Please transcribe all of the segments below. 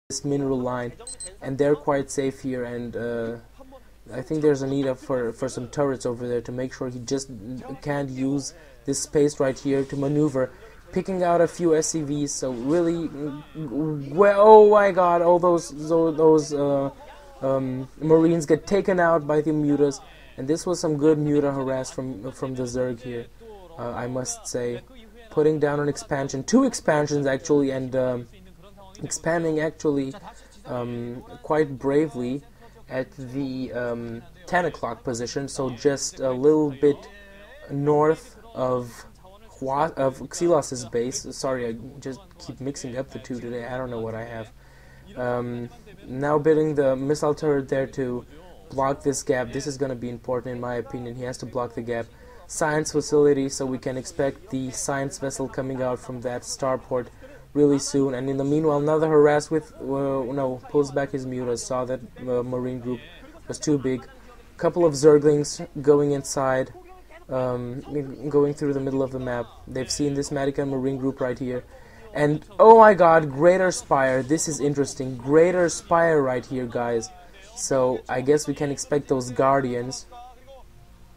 this mineral line, and they're quite safe here. And I think there's a need for some turrets over there to make sure he just can't use this space right here to maneuver, picking out a few SCVs. So really, well, oh my God, all those Marines get taken out by the mutas, and this was some good muta harass from the Zerg here, I must say, putting down an expansion, 2 expansions actually, and expanding actually quite bravely at the 10 o'clock position, so just a little bit north of Xellos' base. Sorry, I just keep mixing up the two today. I don't know what I have. Now building the missile turret there to block this gap. This is going to be important in my opinion. He has to block the gap. Science facility, so we can expect the science vessel coming out from that starport really soon. And in the meanwhile, another harass with pulls back his mutas. Saw that marine group was too big. Couple of zerglings going inside, going through the middle of the map. They've seen this Madican marine group right here. And oh my God, Greater Spire. This is interesting. Greater Spire right here, guys. So I guess we can expect those guardians.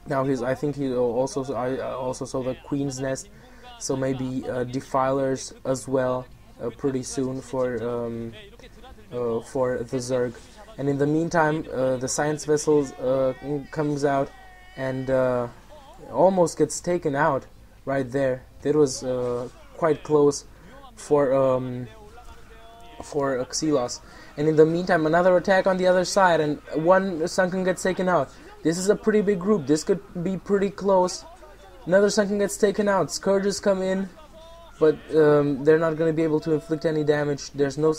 Now I think I also saw the Queen's Nest. So maybe defilers as well pretty soon for the Zerg. And in the meantime, the science vessel comes out and almost gets taken out right there. It was quite close for Xellos. And in the meantime, another attack on the other side, and one Sunken gets taken out. This is a pretty big group. This could be pretty close. Another Sunken gets taken out. Scourges come in, but they're not going to be able to inflict any damage. There's no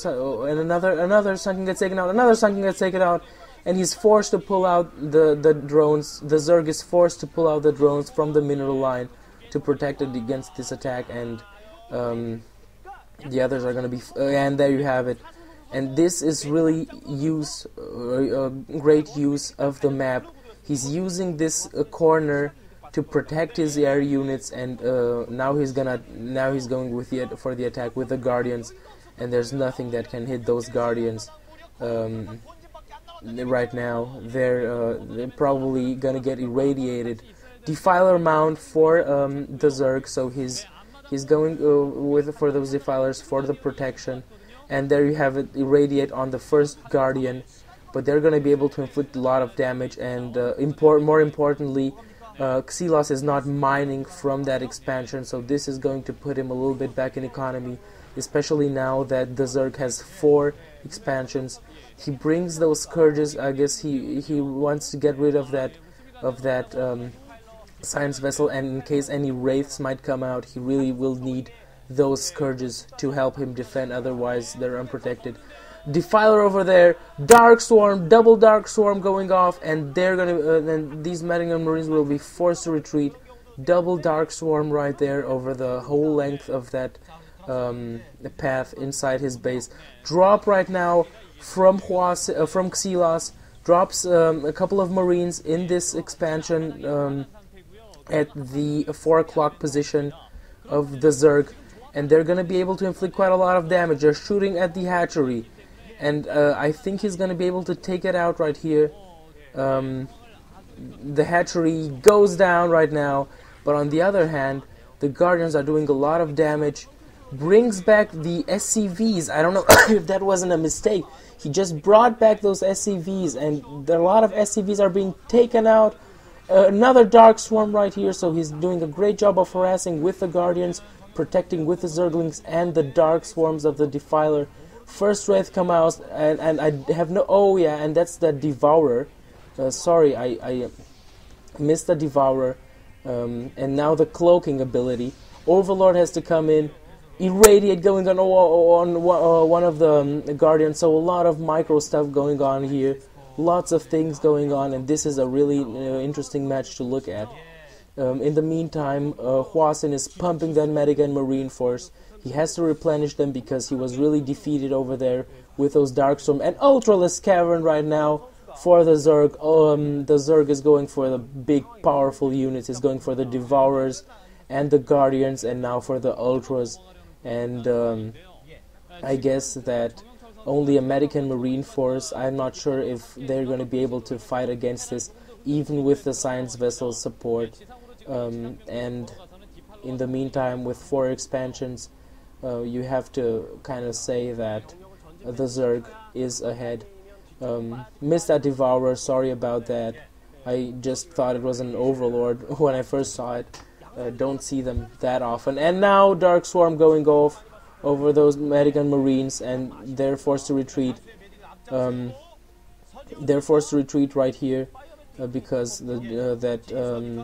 and another Sunken gets taken out. Another Sunken gets taken out, and he's forced to pull out the drones. The Zerg is forced to pull out the drones from the mineral line to protect it against this attack, and the others are going to be. And there you have it. And this is really great use of the map. He's using this corner to protect his air units, and now he's going with for the attack with the Guardians, and there's nothing that can hit those Guardians right now. They're probably gonna get irradiated. Defiler mount for the Zerg, so he's going for those defilers for the protection, and there you have it, irradiate on the first Guardian. But they're going to be able to inflict a lot of damage, and more importantly, Xellos is not mining from that expansion, so this is going to put him a little bit back in economy, especially now that the Zerg has 4 expansions. He brings those Scourges. I guess he wants to get rid of that science vessel, and in case any wraiths might come out, he really will need those Scourges to help him defend, otherwise they're unprotected. Defiler over there, Dark Swarm, double Dark Swarm going off, and they're gonna then these Madigan Marines will be forced to retreat. Double Dark Swarm right there over the whole length of that path inside his base. Drop right now from Xellos, drops a couple of Marines in this expansion at the 4 o'clock position of the Zerg, and they're gonna be able to inflict quite a lot of damage. They're shooting at the hatchery. And I think he's going to be able to take it out right here. The hatchery goes down right now. But on the other hand, the Guardians are doing a lot of damage. Brings back the SCVs. I don't know if that wasn't a mistake. He just brought back those SCVs. And a lot of SCVs are being taken out. Another Dark Swarm right here. So he's doing a great job of harassing with the Guardians. Protecting with the Zerglings and the Dark Swarms of the Defiler. First Wraith come out, and I have no... Oh yeah, and that's the Devourer. Sorry, I missed the Devourer. And now the Cloaking ability. Overlord has to come in. Irradiate going on one of the Guardians. So a lot of micro stuff going on here. Lots of things going on, and this is a really interesting match to look at. In the meantime, Hwasin is pumping that Madigan Marine Force. He has to replenish them because he was really defeated over there with those Darkstorm and Ultraless Cavern right now for the Zerg. The Zerg is going for the big powerful units. He's going for the Devourers and the Guardians, and now for the Ultras. And I guess that only a American Marine force. I'm not sure if they're going to be able to fight against this, even with the science vessel support. And in the meantime, with 4 expansions, you have to kind of say that the Zerg is ahead. Missed that Devourer, sorry about that. I just thought it was an Overlord when I first saw it. Don't see them that often. And now Dark Swarm going off over those American Marines, and they're forced to retreat. They're forced to retreat right here because that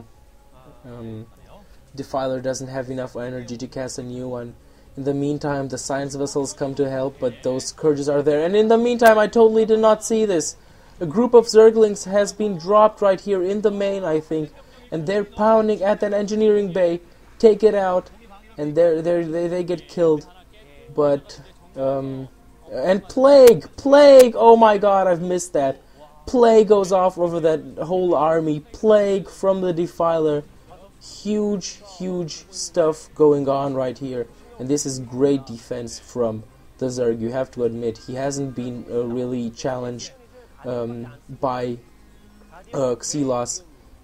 Defiler doesn't have enough energy to cast a new one. In the meantime, the science vessels come to help, but those scourges are there. And in the meantime, I totally did not see this. A group of Zerglings has been dropped right here in the main, I think, and they're pounding at that engineering bay. Take it out, and they get killed. But and Plague, oh my God, I've missed that. Plague goes off over that whole army. Plague from the Defiler. Huge stuff going on right here. And this is great defense from the Zerg, you have to admit. He hasn't been really challenged by Xellos,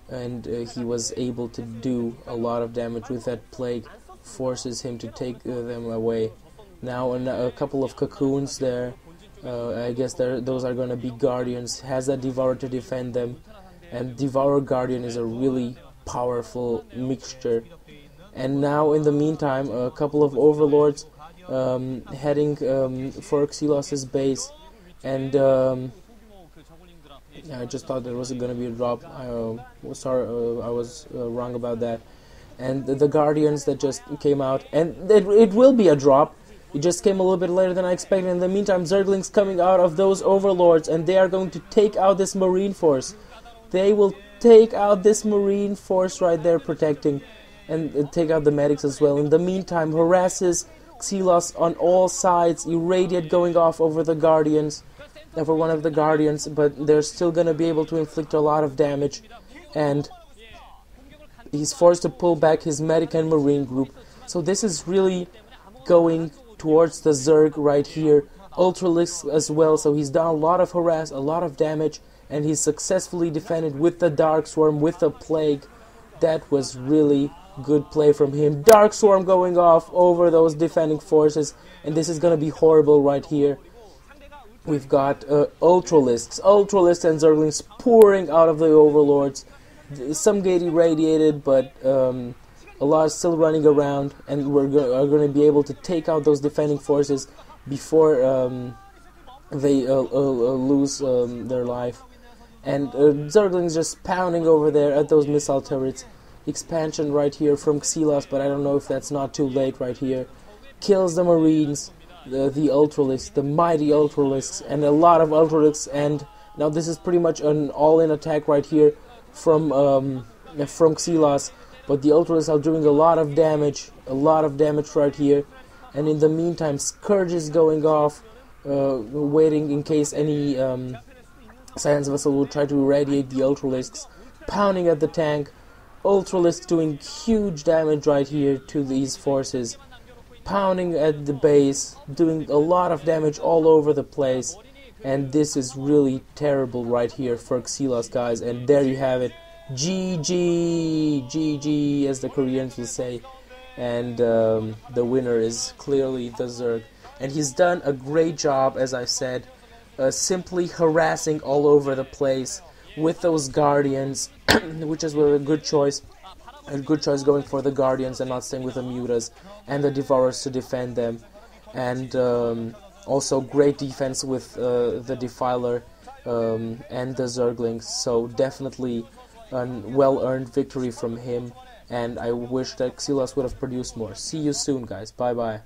and he was able to do a lot of damage with that Plague. Forces him to take them away. Now a couple of cocoons there. I guess those are going to be Guardians. Has that Devourer to defend them. And Devourer Guardian is a really powerful mixture. And now in the meantime, a couple of Overlords heading for Xelos's base. And I just thought there wasn't going to be a drop. Sorry, I was wrong about that. And the Guardians that just came out, and it will be a drop. It just came a little bit later than I expected. In the meantime, Zerglings coming out of those Overlords, and they are going to take out this Marine force. They will take out this Marine force right there protecting, and take out the medics as well. In the meantime, harasses Xellos on all sides. Irradiate going off over the Guardians, over one of the Guardians, but they're still going to be able to inflict a lot of damage. And he's forced to pull back his medic and Marine group. So this is really going towards the Zerg right here. Ultralisk as well, so he's done a lot of harass, a lot of damage, and he's successfully defended with the Dark Swarm, with the Plague. That was really good play from him. Dark Swarm going off over those defending forces, and this is going to be horrible right here. We've got Ultralisks and Zerglings pouring out of the Overlords. Some get irradiated, but a lot is still running around, and we're going to be able to take out those defending forces before they lose their life. And Zerglings just pounding over there at those missile turrets. Expansion right here from Xellos, but I don't know if that's not too late right here. Kills the Marines, the Ultralisks, the mighty Ultralisks, and a lot of Ultralisks. And now this is pretty much an all-in attack right here from Xellos. But the Ultralisks are doing a lot of damage right here. And in the meantime, Scourge is going off, waiting in case any science vessel will try to irradiate the Ultralisks. Pounding at the tank. Ultralisks doing huge damage right here to these forces. Pounding at the base, doing a lot of damage all over the place. And this is really terrible right here for Xellos, guys. And there you have it. GG, GG, as the Koreans will say. And the winner is clearly the Zerg. And he's done a great job, as I said, simply harassing all over the place with those Guardians, which is a good choice. A good choice going for the Guardians and not staying with the Mutas and the Devourers to defend them. And also great defense with the Defiler and the Zerglings. So definitely a well-earned victory from him. And I wish that Xellos would have produced more. See you soon, guys. Bye-bye.